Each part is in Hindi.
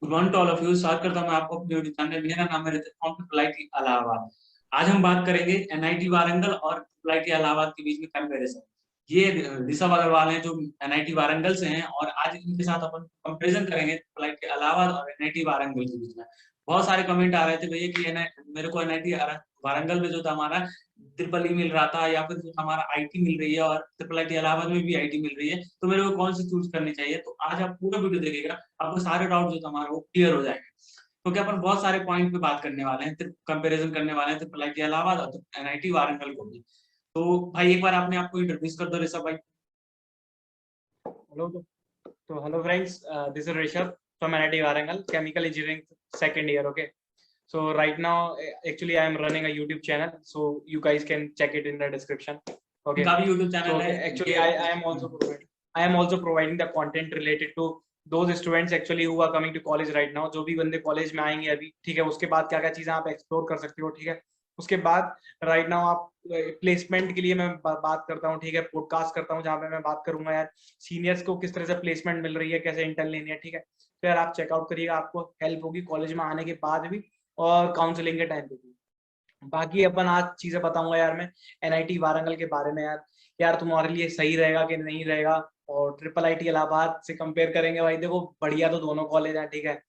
Good morning to all of you. स्वागत करता हूं मैं आपको अपने यूट्यूब चैनल। मेरा नाम है ऋतिक फ्रॉम ट्रिपल इलाहाबाद। आज हम बात करेंगे एनआईटी वारंगल और ट्रिपल इलाहाबाद के बीच में कंपैरिजन। ये ऋषभ अग्रवाल हैं जो एनआईटी वारंगल से हैं, और आज इनके साथ अपन कंपैरिजन करेंगे ट्रिपल इलाहाबाद और एनआईटी वारंगल के बीच में। बहुत सारे कमेंट आ रहे थे भैया कि मेरे को एनआईटी वारंगल में जो था हमारा ट्रिपल ई मिल रहा था, या फिर जो हमारा आईटी मिल रही है, और ट्रिपल आईटी इलाहाबाद में भी आईटी मिल रही है, तो मेरे को कौन सी चूज करनी चाहिए। तो आज आप पूरा वीडियो देखिएगा, आपको सारे डाउट जो हमारे वो क्लियर हो जाएंगे। क्योंकि अपन बहुत सारे पॉइंट पे बात करने वाले हैं, कंपैरिजन करने वाले हैं ट्रिपल आईटी इलाहाबाद और एनआईटी वारंगल को भी। तो भाई एक बार आपने आपको इंट्रोड्यूस कर दो ऋषभ भाई। Hello, hello friends. This is Rishabh from NIT Warangal, Chemical Engineering second year. Okay, so right now actually I am running a YouTube channel, so you guys can check it in the description. Okay, इनका भी यूट्यूब चैनल so है actually I am also providing the content related to those students actually who are coming to college right now. जो भी बंदे कॉलेज में आएंगे अभी, ठीक है, उसके बाद क्या क्या चीजें आप एक्सप्लोर कर सकते हो, ठीक है। उसके बाद राइट नाउ आप प्लेसमेंट के लिए मैं बात करता हूँ, ठीक है, पॉडकास्ट करता हूँ जहाँ पे मैं बात करूंगा यार सीनियर्स को किस तरह से प्लेसमेंट मिल रही है, कैसे इंटर्न लेनी है, ठीक है। तो यार आप चेकआउट करिएगा, आपको हेल्प होगी कॉलेज में आने के बाद भी और काउंसलिंग के टाइम पे भी। बाकी अपन आज चीजें बताऊंगा यार मैं एनआईटी वारंगल के बारे में। यार तुम्हारे लिए सही रहेगा कि नहीं रहेगा, और ट्रिपल आईटी इलाहाबाद से कंपेयर करेंगे। भाई देखो, बढ़िया तो दोनों कॉलेज हैं, ठीक है।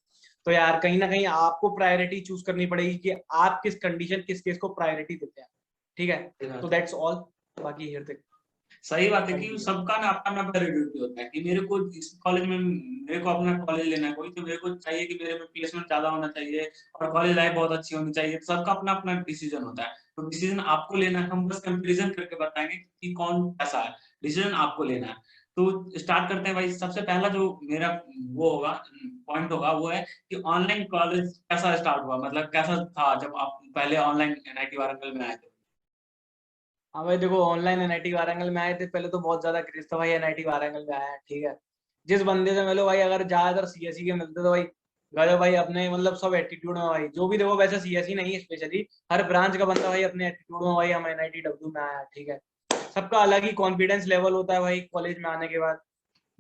तो यार कहीं ना कहीं आपको प्रायोरिटी चूज करनी पड़ेगी कि आप किस कंडीशन किस केस को प्रायोरिटी देते हैं, ठीक है। तो दैट्स ऑल। बाकी हियर तक सही बात है कि सबका ना अपना अपना प्रायोरिटी होता है कि मेरे को इस कॉलेज में, मेरे को अपना कॉलेज लेना है कोई, तो मेरे को चाहिए कि मेरे में प्लेसमेंट ज्यादा होना चाहिए और कॉलेज लाइफ बहुत अच्छी होनी चाहिए। तो सबका अपना अपना डिसीजन होता है, तो डिसीजन आपको लेना है। हम बस कंपैरिजन करके बताएंगे कि कौन कैसा है, डिसीजन आपको लेना है। तो स्टार्ट करते हैं भाई। सबसे पहला जो मेरा वो होगा, पॉइंट होगा, वो है कि ऑनलाइन कॉलेज कैसा स्टार्ट हुआ, मतलब कैसा था जब आप पहले ऑनलाइन एनआईटी वारंगल में आए थे। हाँ भाई देखो, ऑनलाइन एनआईटी वारंगल में आए थे पहले तो बहुत ज्यादा क्रेज था भाई एनआईटी वारंगल में आया, ठीक है। जिस बंदे से मिलो भाई, अगर ज्यादातर सीएसई के मिलते तो भाई गजब भाई, अपने मतलब सब एटीट्यूड में भाई, जो भी देखो, वैसे सीएसई नहीं स्पेशली, हर ब्रांच का बंदा भाई अपने एटीट्यूड में भाई हम एनआईटी डब्ल्यू में आया, ठीक है। सबका अलग ही कॉन्फिडेंस लेवल होता है भाई कॉलेज में आने के बाद।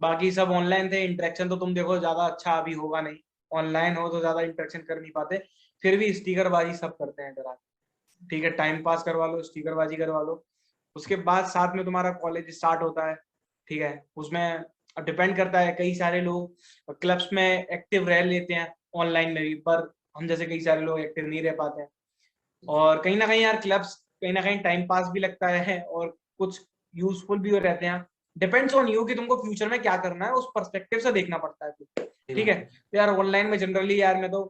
बाकी सब ऑनलाइन थे, इंटरेक्शन तो तुम देखो ज्यादा अच्छा अभी होगा नहीं, ऑनलाइन हो तो ज्यादा इंटरेक्शन कर नहीं पाते, फिर भी स्टिकरबाजी सब करते हैं इधर, ठीक है। टाइम पास करवा लो, स्टिकरबाजी करवा लो। उसके बाद साथ में तुम्हारा कॉलेज स्टार्ट होता है, ठीक है। उसमें डिपेंड करता है, कई सारे लोग क्लब्स में एक्टिव रह लेते हैं ऑनलाइन में भी, पर हम जैसे कई सारे लोग एक्टिव नहीं रह पाते हैं। और कहीं ना कहीं यार क्लब्स कहीं ना कहीं टाइम पास भी लगता है और कुछ यूजफुल भी हो रहते हैं। डिपेंड्स ऑन यू कि तुमको फ्यूचर में क्या करना है, उस पर्सपेक्टिव से देखना पड़ता है, ठीक है। तो यार ऑनलाइन में जनरली यार मैं तो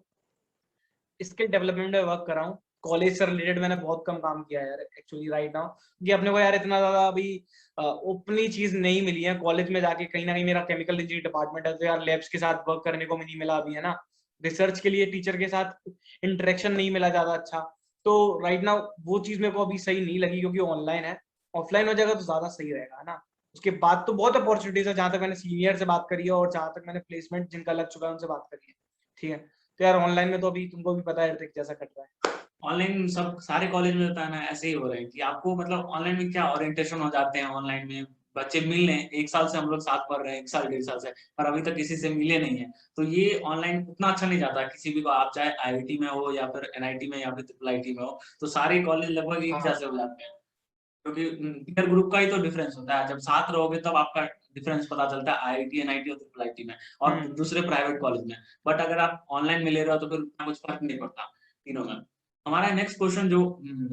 स्किल डेवलपमेंट में वर्क कर रहा हूँ। कॉलेज से रिलेटेड मैंने बहुत कम काम किया है यार एक्चुअली राइट नाउ, क्योंकि अपने को यार इतना ज्यादा अभी ओपनली चीज नहीं मिली है कॉलेज में जाके। कहीं ना कहीं मेरा केमिकल इंजीनियरिंग डिपार्टमेंट है, तो यार लैब्स के साथ वर्क करने को नहीं मिला अभी, है ना। रिसर्च के लिए टीचर के साथ इंटरेक्शन नहीं मिला ज्यादा अच्छा। तो राइट नाउ वो चीज मेरे को अभी सही नहीं लगी, क्योंकि ऑनलाइन है। ऑफलाइन हो जाएगा तो ज्यादा सही रहेगा, है ना। उसके बाद तो बहुत अपॉर्चुनिटीज है, जहां तक मैंने सीनियर से बात करी है और जहां तक मैंने प्लेसमेंट जिनका लग चुका है उनसे बात करी है, ठीक है। तो यार ऑनलाइन में तो अभी तुमको भी पता है जैसा कट रहा है ऑनलाइन सब सारे कॉलेज में होता है ना, ऐसे ही हो रहा है कि आपको मतलब ऑनलाइन में क्या ओरिएंटेशन हो जाते हैं। ऑनलाइन में बच्चे मिल रहे हैं, 1 साल से हम लोग साथ पढ़ रहे हैं, 1 साल 1.5 साल से, पर अभी तक किसी से मिले नहीं है। तो ये ऑनलाइन उतना अच्छा नहीं जाता किसी भी को, आप चाहे आईआईटी में हो या फिर एनआईटी में या फिर ट्रिपल आईटी में हो, तो सारे कॉलेज लगभग एक जैसे हो जाते हैं। क्योंकि पीयर ग्रुप का ही तो डिफरेंस होता है, जब साथ रहोगे तब आपका डिफरेंस पता चलता है आईआईटी एनआईटी और ट्रिपल आईटी में और दूसरे प्राइवेट कॉलेज में। बट अगर आप ऑनलाइन में ले रहे हो तो फिर उतना कुछ फर्क नहीं पड़ता तीनों में। हमारा नेक्स्ट क्वेश्चन जो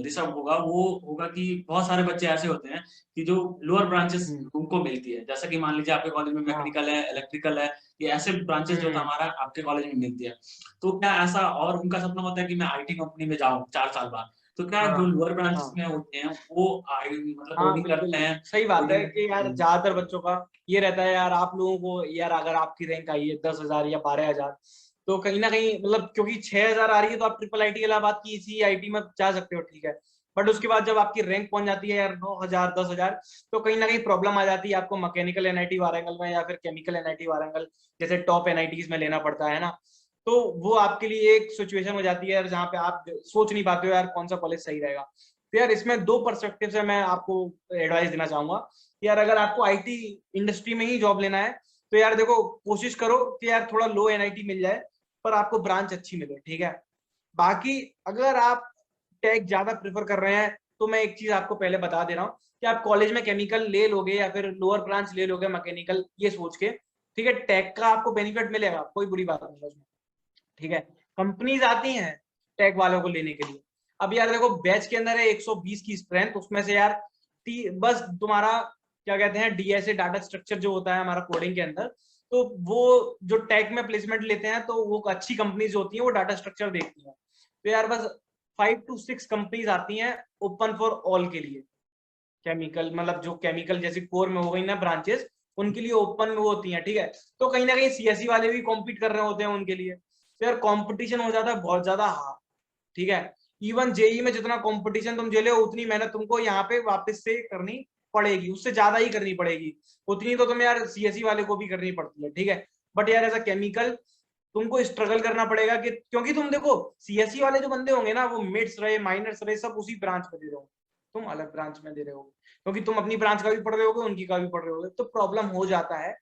ऋषभ होगा वो होगा कि बहुत सारे बच्चे ऐसे होते हैं कि जो लोअर ब्रांचेस उनको मिलती है, जैसा कि मान लीजिए आपके कॉलेज में मैकेनिकल है, इलेक्ट्रिकल है, ये ऐसे ब्रांचेस जो हमारा आपके कॉलेज में मिलती है। तो क्या ऐसा, और उनका सपना होता है कि मैं आईटी कंपनी में जाऊं 4 साल बाद, तो क्या जो लोअर ब्रांचेस में होते हैं वो मतलब कोडिंग करते हैं? सही बात है कि यार ज्यादातर बच्चों का ये रहता है यार, आप लोगों को यार अगर आपकी रैंक आई है 10,000 या 12,000, तो कहीं ना कहीं मतलब क्योंकि 6,000 आ रही है तो आप ट्रिपल आईटी इलाहाबाद की इसी आईटी में जा सकते हो, ठीक है। बट उसके बाद जब आपकी रैंक पहुंच जाती है यार 9,000 10,000, तो कहीं ना कहीं प्रॉब्लम आ जाती है आपको मैकेनिकल एनआईटी वारंगल में या फिर केमिकल एनआईटी वारंगल जैसे टॉप एनआईटीज में लेना पड़ता है ना। तो वो आपके लिए एक सिचुएशन हो जाती है यार जहाँ पे आप सोच नहीं पाते हो यार कौन सा कॉलेज सही रहेगा। तो यार इसमें दो पर्सपेक्टिव से मैं आपको एडवाइस देना चाहूंगा कि यार अगर आपको आईटी इंडस्ट्री में ही जॉब लेना है, तो यार देखो कोशिश करो कि यार थोड़ा लो एनआईटी मिल जाए, पर आपको ब्रांच अच्छी मिले, ठीक है। बाकी अगर आप टेक ज्यादा प्रेफर कर रहे हैं तो मैं एक चीज आपको पहले बता दे रहा हूँ कि आप कॉलेज में केमिकल ले लोगे या फिर लोअर ब्रांच ले लोगे मैकेनिकल, ये सोच के, ठीक है, टेक का आपको बेनिफिट मिलेगा, कोई बुरी बात नहीं है उसमें, ठीक है। कंपनीज आती हैं टेक वालों को लेने के लिए। अब यार देखो बैच के अंदर है 120 की स्ट्रेंथ, उसमें से यार बस तुम्हारा क्या कहते हैं डीएसए डाटा स्ट्रक्चर जो होता है हमारा कोडिंग के अंदर, तो वो जो टेक में प्लेसमेंट लेते हैं तो वो अच्छी कंपनीज होती हैं, वो डाटा स्ट्रक्चर देखती हैं। तो यार बस 5 to 6 कंपनीज आती हैं ओपन फॉर ऑल के लिए, केमिकल मतलब जो केमिकल जैसे कोर में हो गई ना ब्रांचेस, उनके लिए ओपन में होती हैं, ठीक है। तो कहीं ना कहीं सीएसई वाले भी कॉम्पीट कर रहे होते हैं उनके लिए, तो यार कॉम्पिटिशन हो जाता है बहुत ज्यादा हार्ड, ठीक है। इवन जेई में जितना कंपटीशन तुम झेले उतनी मेहनत तुमको यहाँ पे वापस से करनी पड़ेगी, उससे ज्यादा ही करनी पड़ेगी, उतनी तो तुम्हें यार सीएसई वाले को भी करनी पड़ती है, ठीक है। बट यार एज अ केमिकल तुमको स्ट्रगल करना पड़ेगा कि क्योंकि तुम देखो सीएसई वाले जो बंदे होंगे ना वो मिड्स रहे माइनर्स रहे सब उसी ब्रांच में दे रहे हो, तुम अलग ब्रांच में दे रहे हो क्योंकि तुम अपनी ब्रांच का भी पढ़ रहे होगे उनकी का भी पढ़ रहे होगे, तो प्रॉब्लम हो जाता है।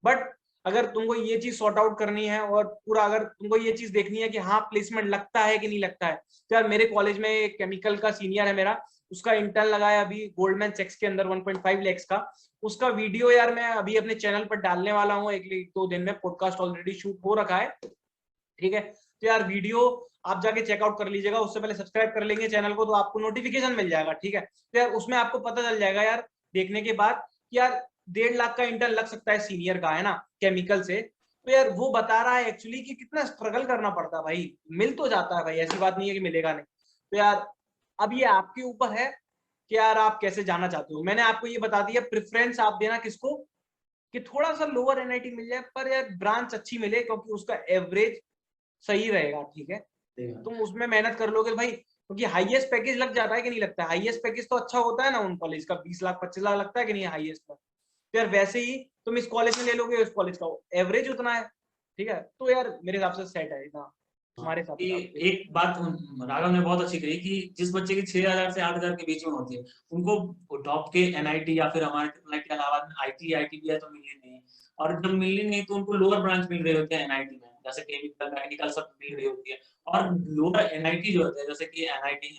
बट अगर तुमको ये चीज सॉर्ट आउट करनी है और पूरा अगर तुमको ये चीज देखनी है कि हाँ प्लेसमेंट लगता है कि नहीं लगता है, तो यार मेरे कॉलेज में एक केमिकल का सीनियर है मेरा, उसका इंटर्न लगा है अभी गोल्डमैन सैक्स के अंदर 1.5 लाख का, उसका वीडियो यार मैं अभी अपने चैनल पर डालने वाला हूँ, 1-2 दिन में पॉडकास्ट ऑलरेडी शूट हो रखा है, ठीक है। तो यार वीडियो आप जाके चेकआउट कर लीजिएगा, उससे पहले सब्सक्राइब कर लेंगे चैनल को तो आपको नोटिफिकेशन मिल जाएगा, ठीक है। तो यार उसमें आपको पता चल जाएगा यार देखने के बाद कि यार 1.5 लाख का इंटर्न लग सकता है सीनियर का, है ना, केमिकल से। तो यार वो बता रहा है एक्चुअली कि कितना स्ट्रगल करना पड़ता है भाई, मिल तो जाता है भाई, ऐसी बात नहीं है कि मिलेगा नहीं। तो यार अब ये आपके ऊपर है कि यार आप कैसे जाना चाहते हो। मैंने आपको ये बता दिया प्रेफरेंस आप देना किसको, कि थोड़ा सा लोअर एनआईटी मिल जाए पर यार ब्रांच अच्छी मिले क्योंकि उसका एवरेज सही रहेगा, ठीक है। तुम उसमें मेहनत कर लोगे भाई, क्योंकि हाईएस्ट पैकेज लग जाता है कि नहीं लगता है, हाईएस्ट पैकेज तो अच्छा होता है ना उन कॉलेज का, 20 लाख 25 लाख लगता है कि नहीं हाईएस्ट का। तो यार वैसे ही तुम इस कॉलेज में ले लोगे, इस कॉलेज का एवरेज उतना है, ठीक है। तो यार मेरे हिसाब से सेट है इतना, तुम्हारे हिसाब से एक बात राघव ने बहुत अच्छी कही कि जिस बच्चे की 6,000 से 8,000 के बीच में होती है उनको टॉप के एनआईटी या फिर हमारे ट्रिपल के अलावा आईटी भी है तो मिलनी नहीं, और जब मिलनी नहीं तो उनको लोअर ब्रांच मिल रही होती है एनआईटी में, जैसे केमिकल मैकेनिकल सब मिल रही होती है। और लोअर एनआईटी जो होते हैं जैसे कि एनआईटी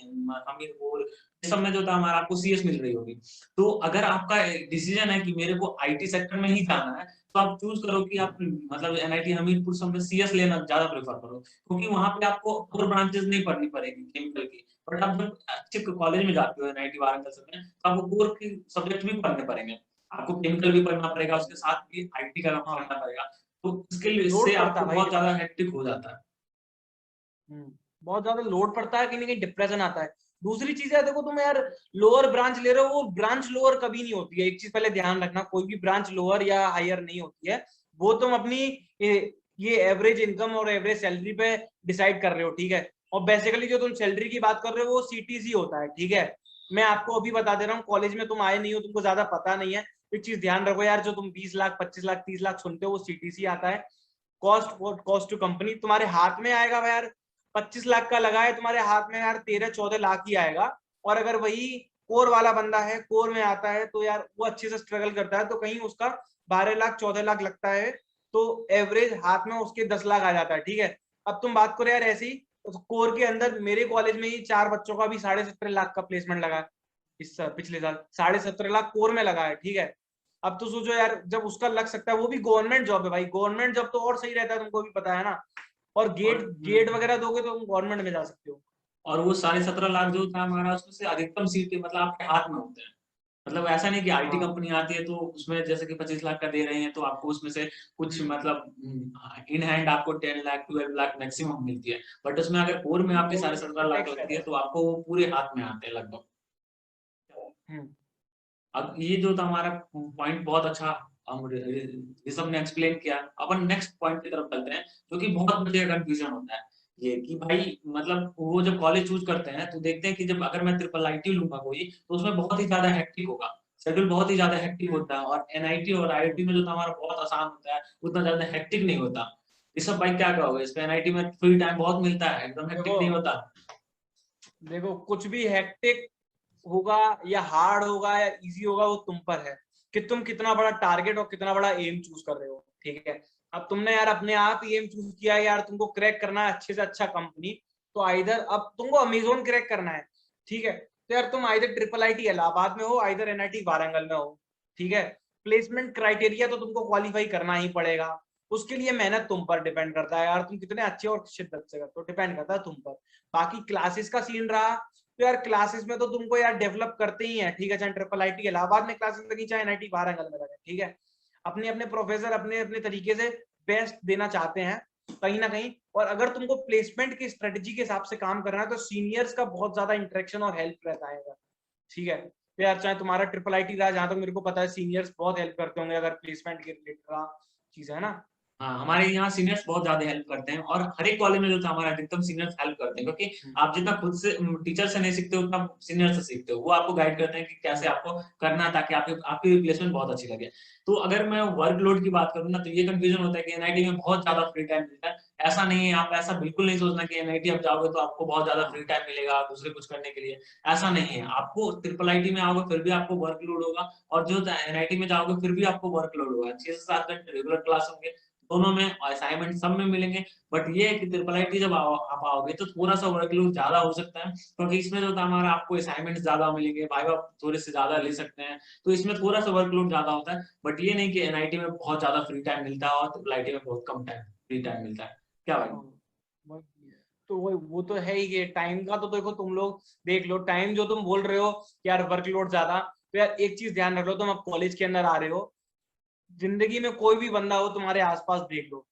हमीरपुर, इस सब में जो था हमारा आपको सीएस मिल रही होगी। तो अगर आपका डिसीजन है कि मेरे को आईटी सेक्टर में ही जाना है तो आप चूज करो कि आप मतलब एनआईटी हमीरपुर सब में सीएस लेना ज्यादा प्रेफर करो, क्योंकि वहां पे आपको और ब्रांचेस नहीं पढ़नी पड़ेगी केमिकल की। बट आप जब अच्छे कॉलेज में जाते हो एनआईटी वारंगल सब में तो आपको कोर की सब्जेक्ट भी पढ़ने पड़ेंगे, आपको केमिकल भी पढ़ना पड़ेगा उसके साथ भी आईटी का पढ़ना पड़ेगा, तो इसके लिए इससे लोड पड़ता आपको है भाई, बहुत ज्यादा हेक्टिक हो जाता है। बहुत ज्यादा लोड पड़ता है, कहीं ना कहीं डिप्रेशन आता है। दूसरी चीज है देखो तुम यार लोअर ब्रांच ले रहे हो, वो ब्रांच लोअर कभी नहीं होती है, एक चीज पहले ध्यान रखना, कोई भी ब्रांच लोअर या हायर नहीं होती है, वो तुम अपनी ये एवरेज इनकम और एवरेज सैलरी पे डिसाइड कर रहे हो, ठीक है। और बेसिकली जो तुम सैलरी की बात कर रहे हो वो सीटीसी होता है, ठीक है। मैं आपको अभी बता दे रहा हूँ, कॉलेज में तुम आए नहीं हो, तुमको ज्यादा पता नहीं है, एक चीज ध्यान रखो यार, जो तुम 20 लाख 25 लाख 30 लाख सुनते हो वो सीटीसी आता है, कॉस्ट टू कंपनी। तुम्हारे हाथ में आएगा भाई यार 25 लाख का लगा है तुम्हारे हाथ में यार 13-14 लाख ही आएगा। और अगर वही कोर वाला बंदा है, कोर में आता है तो यार वो अच्छे से स्ट्रगल करता है तो कहीं उसका 12 लाख 14 लाख लगता है, तो एवरेज हाथ में उसके 10 लाख आ जाता है, ठीक है। अब तुम बात करो यार ऐसी, तो कोर के अंदर मेरे कॉलेज में ही 4 बच्चों का भी 17.5 लाख का प्लेसमेंट लगा है, इस पिछले साल 17.5 लाख कोर में लगा है, ठीक है। अब तो सोचो यार जब उसका लग सकता है, वो भी गवर्नमेंट जॉब है भाई, गवर्नमेंट जॉब तो और सही रहता है, तुमको भी पता है ना, और और गेट गेट वगैरह दोगे तो तुम गवर्नमेंट में जा सकते हो। और वो 17.5 लाख जो था हमारा उसमें से अधिकतम सीटें मतलब आपके हाथ में होते हैं, मतलब ऐसा नहीं कि आईटी हाँ कंपनी आती है तो उसमें जैसे कि 25 लाख का दे रहे हैं तो आपको उसमें से कुछ मतलब इन हैंड आपको 10 लाख 12 लाख मैक्सिमम मिलती है, बट उसमें अगर कोर में आपके वो 17.5 लाख टैक्स लगती रहता है है। तो आपको वो पूरे हाथ में आते हैं लगभग। हम्म अब ये जो था हमारा पॉइंट बहुत अच्छा ऋषभ ने एक्सप्लेन किया, अपन नेक्स्ट पॉइंट की तरफ चलते हैं जो कि बहुत बड़े कंफ्यूजन होता है, ये कि भाई मतलब वो जब कॉलेज चूज करते हैं तो देखते हैं कि जब अगर मैं ट्रिपल आईटी लूंगा कोई तो उसमें बहुत ही ज्यादा हेक्टिक होगा, शेड्यूल बहुत ही ज्यादा हेक्टिक हम्म होता है, और एनआईटी और आईआईटी में जो था हमारा बहुत आसान होता है, उतना ज्यादा हेक्टिक नहीं होता। ऋषभ भाई क्या कहोगे इस पे, एनआईटी में फ्री टाइम बहुत मिलता है, एकदम हेक्टिक देखो नहीं होता। देखो कुछ भी हेक्टिक होगा या हार्ड होगा या इजी होगा वो तुम पर है कि तुम कितना बड़ा टारगेट और कितना बड़ा एम चूज कर रहे हो, ठीक है। अब तुमने यार अपने आप ही एम चूज किया है यार, तुमको क्रैक करना है अच्छे से अच्छा कंपनी, तो आइदर अब तुमको अमेजोन क्रैक करना है, ठीक है, तो यार तुम आइदर ट्रिपल आईटी इलाहाबाद में हो, आइदर एनआईटी वारंगल में हो, ठीक है। प्लेसमेंट क्राइटेरिया तो तुमको क्वालिफाई करना ही पड़ेगा, उसके लिए मेहनत तुम पर डिपेंड करता है यार, तुम कितने अच्छे और शिद्दत से करते हो, डिपेंड करता है तुम पर। बाकी क्लासेस का सीन रहा, तो यार क्लासेस में तो तुमको यार डेवलप करते ही है, ठीक है, चाहे ट्रिपल आईटी इलाहाबाद में क्लासेस लगी, चाहे एनआईटी वारंगल में लगे, ठीक है। अपने अपने प्रोफेसर अपने अपने तरीके से बेस्ट देना चाहते हैं कहीं ना कहीं। और अगर तुमको प्लेसमेंट की स्ट्रेटजी के हिसाब से काम करना है तो सीनियर्स का बहुत ज्यादा इंटरेक्शन और हेल्प रहता है, ठीक है। तो यार चाहे तुम्हारा ट्रिपल आईटी रहा, जहां तक मेरे को पता है सीनियर्स बहुत हेल्प करते होंगे अगर प्लेसमेंट के रिलेटेड रहा चीज, है ना। हाँ, हमारे यहाँ सीनियर्स बहुत ज्यादा हेल्प करते हैं, और हर एक कॉलेज में जो था हमारा अधिकतम सीनियर्स हेल्प करते हैं, क्योंकि आप जितना खुद से टीचर से नहीं सीखते हो उतना सीनियर से सीखते हो। वो आपको गाइड करते हैं कि कैसे आपको करना है, ताकि आपकी आपकी रिप्लेसमेंट बहुत अच्छी लगे। तो अगर मैं वर्कलोड की बात करूँ ना, तो ये कंफ्यूजन होता है कि एनआईटी में बहुत ज्यादा फ्री टाइम मिलता है। ऐसा नहीं है, आप ऐसा बिल्कुल नहीं सोचना कि एनआईटी आप जाओगे तो आपको बहुत ज्यादा फ्री टाइम मिलेगा दूसरे कुछ करने के लिए। ऐसा नहीं है, आपको ट्रिपल आईटी में आओगे फिर भी आपको वर्कलोड होगा, और जो एनआईटी में जाओगे फिर भी आपको वर्कलोड होगा। 6 से 7 घंटे रेगुलर क्लास होंगे, दोनों में असाइनमेंट सब में मिलेंगे। बट ये है कि ट्रिपल आईटी जब आप आओगे तो थोड़ा सा वर्कलोड ज्यादा हो सकता है, क्योंकि इसमें जो हमारा आपको असाइनमेंट ज्यादा मिलेंगे, वाइवा थोड़े से ज्यादा ले सकते हैं, तो इसमें थोड़ा सा वर्कलोड ज्यादा होता है। बट ये नहीं कि एनआईटी में बहुत ज्यादा फ्री टाइम मिलता है और ट्रिपल आईटी में बहुत कम टाइम फ्री टाइम मिलता है। क्या भाई? तो वो तो है ही, टाइम का तो देखो तुम लोग देख लो, टाइम जो तुम बोल रहे हो कि यार वर्कलोड ज्यादा, तो यार एक चीज ध्यान रख लो, तुम अब कॉलेज के अंदर आ रहे हो, जिंदगी में कोई भी बंदा हो तुम्हारे आसपास देख लो,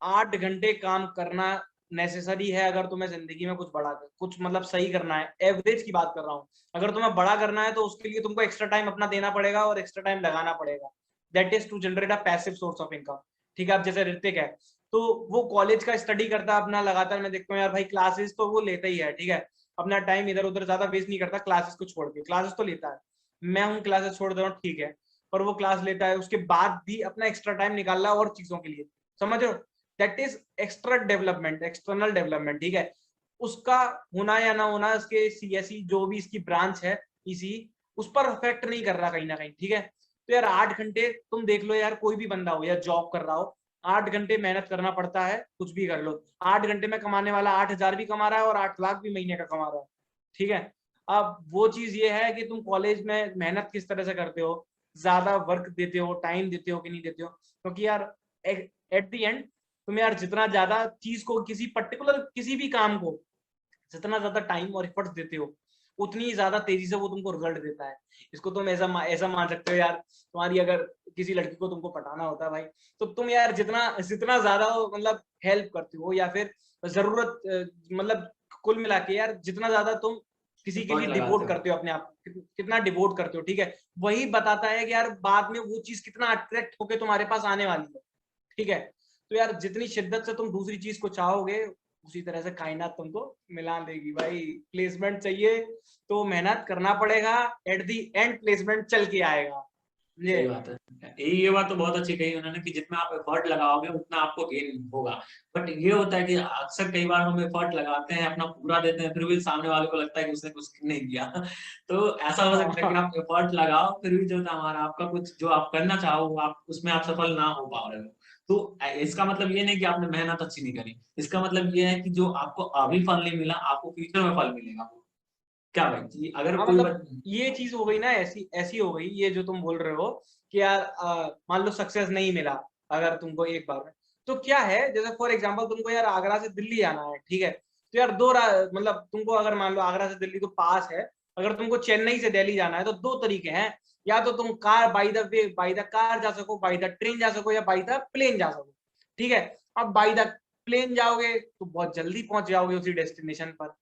8 घंटे काम करना नेसेसरी है अगर तुम्हें जिंदगी में कुछ बड़ा कुछ मतलब सही करना है। एवरेज की बात कर रहा हूँ, अगर तुम्हें बड़ा करना है तो उसके लिए तुमको एक्स्ट्रा टाइम अपना देना पड़ेगा और एक्स्ट्रा टाइम लगाना पड़ेगा, that is to generate a passive source of income, ठीक है। अब जैसे ऋतिक है, तो वो कॉलेज का स्टडी करता है अपना लगातार, मैं देखता हूँ यार भाई क्लासेस तो वो लेता ही है, ठीक है, अपना टाइम इधर उधर ज्यादा वेस्ट नहीं करता क्लासेस को छोड़ के, क्लासेस तो लेता है, मैं हूँ क्लासेस छोड़ दे रहा हूँ, ठीक है, पर वो क्लास लेता है उसके बाद भी अपना एक्स्ट्रा टाइम निकाल रहा है और चीजों के लिए, समझ रहे हो, that is extra development, external development, ठीक है। उसका होना या ना होना, उसके सीएसई जो भी इसकी ब्रांच है इसी, उस पर अफेक्ट नहीं कर रहा कहीं ना कहीं, ठीक है। तो यार 8 घंटे तुम देख लो यार, कोई भी बंदा हो या जॉब कर रहा हो, 8 घंटे मेहनत करना पड़ता है, कुछ भी कर लो, 8 घंटे में कमाने वाला 8,000 भी कमा रहा है और 8 लाख भी महीने का कमा रहा है, ठीक है। अब वो चीज ये है कि तुम कॉलेज में मेहनत किस तरह से करते हो, ज्यादा वर्क देते हो, टाइम देते हो कि नहीं देते हो, क्योंकि यार एट द एंड तुम यार जितना ज्यादा चीज को, किसी पर्टिकुलर किसी भी काम को जितना ज्यादा टाइम और एफर्ट्स देते हो, उतनी ही ज्यादा तेजी से वो तुमको रिजल्ट देता है। इसको तुम ऐसा मान सकते हो यार, तुम्हारी अगर किसी लड़की को तुमको पटाना होता है भाई, तो तुम यार जितना जितना ज्यादा मतलब हेल्प करते हो या फिर जरूरत मतलब कुल मिला के यार जितना ज्यादा तुम किसी के लिए एफर्ट लगाते डिवोट हो। करते हो अपने आप, कितना डिवोट करते हो, ठीक है, वही बताता है कि यार बाद में वो चीज कितना अट्रैक्ट होके तुम्हारे पास आने वाली है, ठीक है। तो यार जितनी शिद्दत से तुम दूसरी चीज को चाहोगे, उसी तरह से कायनात तुमको मिला देगी भाई। प्लेसमेंट चाहिए तो मेहनत करना पड़ेगा, एट दी एंड प्लेसमेंट चल के आएगा, ये। सही बात है। ये बात तो बहुत अच्छी कही उन्होंने कि जितना आप एफर्ट लगाओगे उतना आपको गेन होगा। बट ये होता है कि अक्सर कई बार हम एफर्ट लगाते हैं, अपना पूरा देते हैं, फिर भी सामने वाले को लगता है कि उसने कुछ नहीं किया। तो ऐसा हो सकता है कि हाँ, आप एफर्ट लगाओ फिर भी जो हमारा आपका कुछ जो आप करना चाहो आप उसमें आप सफल ना हो पा रहे हो। तो इसका मतलब ये नहीं कि आपने मेहनत अच्छी नहीं करी, इसका मतलब ये है कि जो आपको अभी फल नहीं मिला आपको फ्यूचर में फल मिलेगा। क्या भाई कि अगर हाँ, कोई मतलब ये चीज हो गई ना, ऐसी ऐसी हो गई, ये जो तुम बोल रहे हो कि यार मान लो सक्सेस नहीं मिला अगर तुमको एक बार में, तो क्या है, जैसे फॉर एग्जांपल तुमको यार आगरा से दिल्ली आना है, ठीक है, तो यार मतलब तुमको अगर मान लो आगरा से दिल्ली तो पास है, अगर तुमको चेन्नई से दिल्ली जाना है तो दो तरीके हैं, या तो तुम car by the way by the car जा सको, बाई द ट्रेन जा सको, या बाई द प्लेन जा सको, ठीक है। अब बाई द प्लेन जाओगे तो बहुत जल्दी पहुंच जाओगे उसी डेस्टिनेशन पर,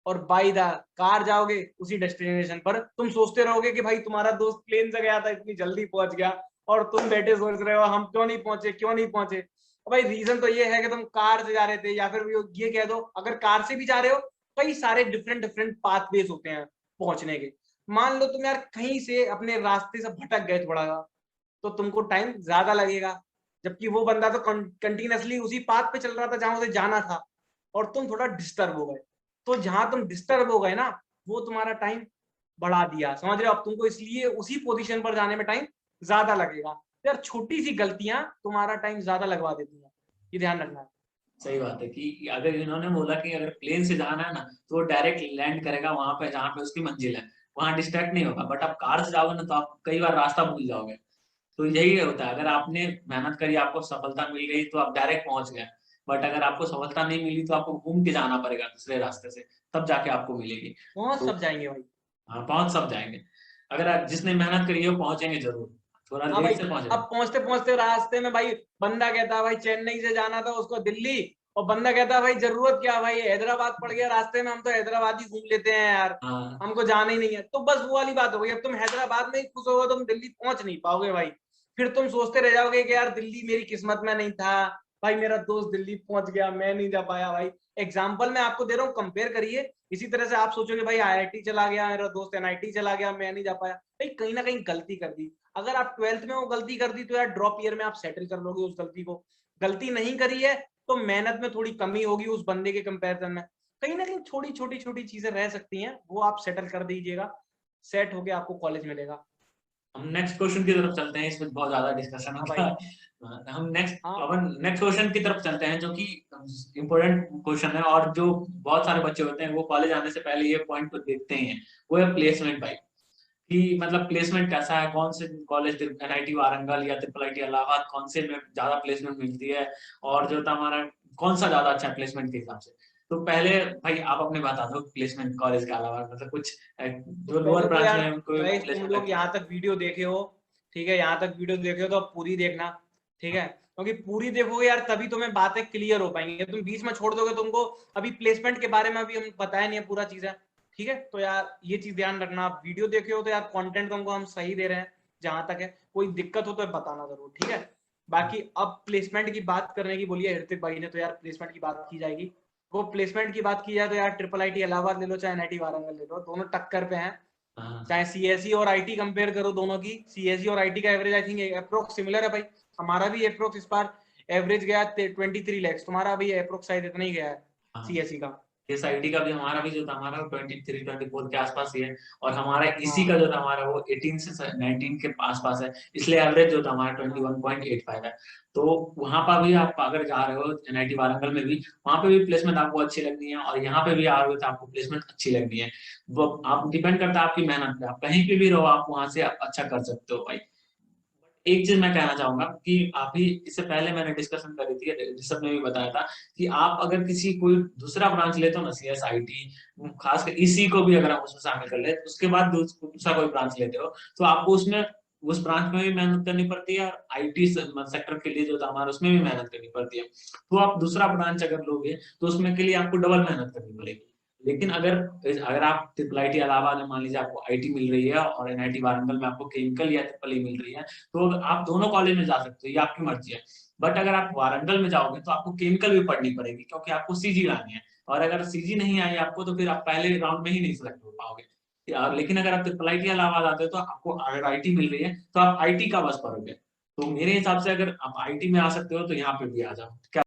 और बाई द कार जाओगे उसी डेस्टिनेशन पर तुम सोचते रहोगे कि भाई तुम्हारा दोस्त प्लेन से गया था इतनी जल्दी पहुंच गया, और तुम बैठे सोच रहे हो हम क्यों नहीं पहुंचे, क्यों नहीं पहुंचे। भाई रीजन तो ये है कि तुम कार से जा रहे थे, या फिर ये कह दो अगर कार से भी जा रहे हो, कई सारे डिफरेंट डिफरेंट पाथवेज होते हैं पहुंचने के। मान लो तुम यार कहीं से अपने रास्ते से भटक गए थोड़ा सा, तो तुमको टाइम ज्यादा लगेगा, जबकि वो बंदा तो कंटिन्यूअसली उसी पाथ पे चल रहा था जहां उसे जाना था, और तुम थोड़ा डिस्टर्ब हो गए, तो जहां तुम डिस्टर्ब हो गए ना, वो तुम्हारा टाइम बढ़ा दिया, समझ रहे हो, अब तुमको इसलिए उसी पोजीशन पर जाने में टाइम ज्यादा लगेगा। तो यार छोटी सी गलतियां तुम्हारा टाइम ज्यादा लगवा देती हैं, ये ध्यान रखना। सही बात है कि अगर इन्होंने बोला कि अगर प्लेन से जाना है ना तो वो डायरेक्ट लैंड करेगा वहां पे जहाँ पे उसकी मंजिल है, वहां डिस्ट्रैक्ट नहीं होगा। बट आप कार से जाओगे ना तो आप कई बार रास्ता भूल जाओगे। तो यही होता है, अगर आपने मेहनत करी, आपको सफलता मिल गई तो आप डायरेक्ट पहुंच गए। बट अगर आपको सफलता नहीं मिली तो आपको घूम के जाना पड़ेगा दूसरे रास्ते से, तब जाके आपको मिलेगी। पहुंच तो सब जाएंगे भाई। हाँ, पहुंच सब जाएंगे। अगर जिसने मेहनत करी है वो पहुंचेंगे जरूर, थोड़ा हाँ भाई, लेट से अब पहुंचे। पहुंचते पहुंचते रास्ते में भाई बंदा कहता है भाई चेन्नई से जाना था उसको दिल्ली, और बंदा कहता है भाई जरूरत क्या भाई, हैदराबाद पड़ गया रास्ते में, हम तो हैदराबाद ही घूम लेते हैं यार, हाँ हमको जाना ही नहीं है। तो बस वो वाली बात हो गई, अब तुम हैदराबाद में ही खुश होगे, तुम दिल्ली पहुंच नहीं पाओगे भाई। फिर तुम सोचते रह जाओगे कि यार दिल्ली मेरी किस्मत में नहीं था, भाई मेरा दोस्त दिल्ली पहुंच गया, मैं नहीं जा पाया भाई। एग्जाम्पल मैं आपको दे रहा हूँ, कंपेयर करिए। इसी तरह से आप सोचोगे भाई आईआईटी चला गया, मेरा दोस्त एनआईटी चला गया, मैं नहीं जा पाया। भाई कहीं ना कहीं गलती कर दी। अगर आप 12th में वो गलती कर दी तो यार ड्रॉप ईयर में आप सेटल कर लोगे उस गलती को। गलती नहीं करी है तो मेहनत में थोड़ी कमी होगी उस बंदे के कंपैरिजन में। कहीं ना कहीं छोटी छोटी छोटी चीजें रह सकती हैं, वो आप सेटल कर दीजिएगा, सेट होके आपको कॉलेज मिलेगा। हम नेक्स्ट क्वेश्चन की तरफ चलते हैं, इसमें बहुत ज्यादा डिस्कशन हो हाँ गया। भाई। हम नेक्स्ट हाँ अपन नेक्स्ट क्वेश्चन की तरफ चलते हैं, जो कि इम्पोर्टेंट क्वेश्चन है और जो बहुत सारे बच्चे होते हैं वो कॉलेज आने से पहले ये पॉइंट को देखते ही हैं। वो है प्लेसमेंट भाई, कि मतलब प्लेसमेंट कैसा है, कौन से कॉलेज, एनआईटी वारंगल या ट्रिपल आईटी इलाहाबाद, कौन से में ज्यादा प्लेसमेंट मिलती है, और जो था हमारा कौन सा ज्यादा अच्छा है प्लेसमेंट के हिसाब से। तो पहले भाई आप अपने बता दो, प्लेसमेंट कॉलेज के अलावा मतलब कुछ तो जो लोअर पहले तो ब्रांच यार में है उनको गाइस तुम प्लेसमेंट लोग अच्छी है। यहाँ तक वीडियो देखे हो, ठीक है, यहाँ तक वीडियो देखे हो तो अब पूरी देखना, ठीक है, क्योंकि पूरी देखोगे यार तभी तुम्हें बातें क्लियर हो पाएंगी। तुम बीच में छोड़ दोगे, तुमको अभी प्लेसमेंट के बारे में अभी हम बताया नहीं है पूरा चीज है, ठीक है। तो यार ये चीज ध्यान रखना, आप वीडियो देखे हो तो यार कंटेंट तुमको हम सही दे रहे हैं जहां तक है। कोई दिक्कत हो तो बताना जरूर, ठीक है। बाकी अब प्लेसमेंट की बात करने की बोलिए ऋतिक भाई ने, तो यार प्लेसमेंट की बात की जाएगी। वो प्लेसमेंट की बात की जाए तो यार ट्रिपल आईटी इलाहाबाद ले लो चाहे एनआईटी वारंगल ले लो, दोनों टक्कर पे हैं। हाँ चाहे सीएसई और आईटी कंपेयर करो दोनों की, सीएसई और आईटी का average I think approx similar है भाई। हमारा भी अप्रोक्स इस बार एवरेज गया 23 lakhs, तुम्हारा भी अप्रोक्स शायद इतना ही गया है हाँ। सीएसई का। इस आईटी का भी हमारा भी जो था, हमारा 23-24 के आसपास ही है। और हमारा इसी का हाँ जो था हमारा वो 18 से 19 के आसपास है, इसलिए एवरेज जो था हमारा हाँ 21.85 है। तो वहां पर भी आप अगर जा रहे हो एनआईटी वारंगल में भी, वहां पे भी प्लेसमेंट आपको अच्छी लगनी है, और यहाँ पे भी आ रहे हो तो आपको प्लेसमेंट अच्छी लगनी है। वो आप डिपेंड करता है आपकी मेहनत पे, आप कहीं पे भी रहो आप वहां से आप अच्छा कर सकते हो भाई। एक चीज मैं कहना चाहूंगा कि अभी इससे पहले मैंने डिस्कशन करी थी, ऋषभ ने भी बताया था कि आप अगर किसी कोई दूसरा ब्रांच लेते हो ना, सीएस आईटी, खासकर इसी को भी अगर आप उसमें शामिल कर ले, उसके बाद दूसरा कोई ब्रांच लेते हो तो आपको उसमें उस ब्रांच में भी मेहनत करनी पड़ती है, और आईटी सेक्टर के लिए जो था हमारा उसमें भी मेहनत करनी पड़ती है। तो आप दूसरा ब्रांच अगर लोगे तो उसमें के लिए आपको डबल मेहनत करनी पड़ेगी। लेकिन अगर अगर आप ट्रिपल आईटी इलाहाबाद में मान लीजिए आपको आईटी मिल रही है, और एनआईटी वारंगल में आपको केमिकल या ट्रिपल ई मिल रही है, तो आप दोनों कॉलेज में जा सकते हो, ये आपकी मर्जी है। बट अगर आप वारंगल में जाओगे तो आपको केमिकल भी पढ़नी पड़ेगी, क्योंकि आपको सीजी लानी है। और अगर सीजी नहीं आई आपको तो फिर आप पहले राउंड में ही नहीं सिलेक्ट हो पाओगे। लेकिन अगर आप ट्रिपल आईटी इलाहाबाद आते हो तो आपको अगर आईटी मिल रही है तो आप आईटी का बस पढ़ोगे। तो मेरे हिसाब से अगर आप आईटी में आ सकते हो तो यहाँ पे भी आ जाओ, क्या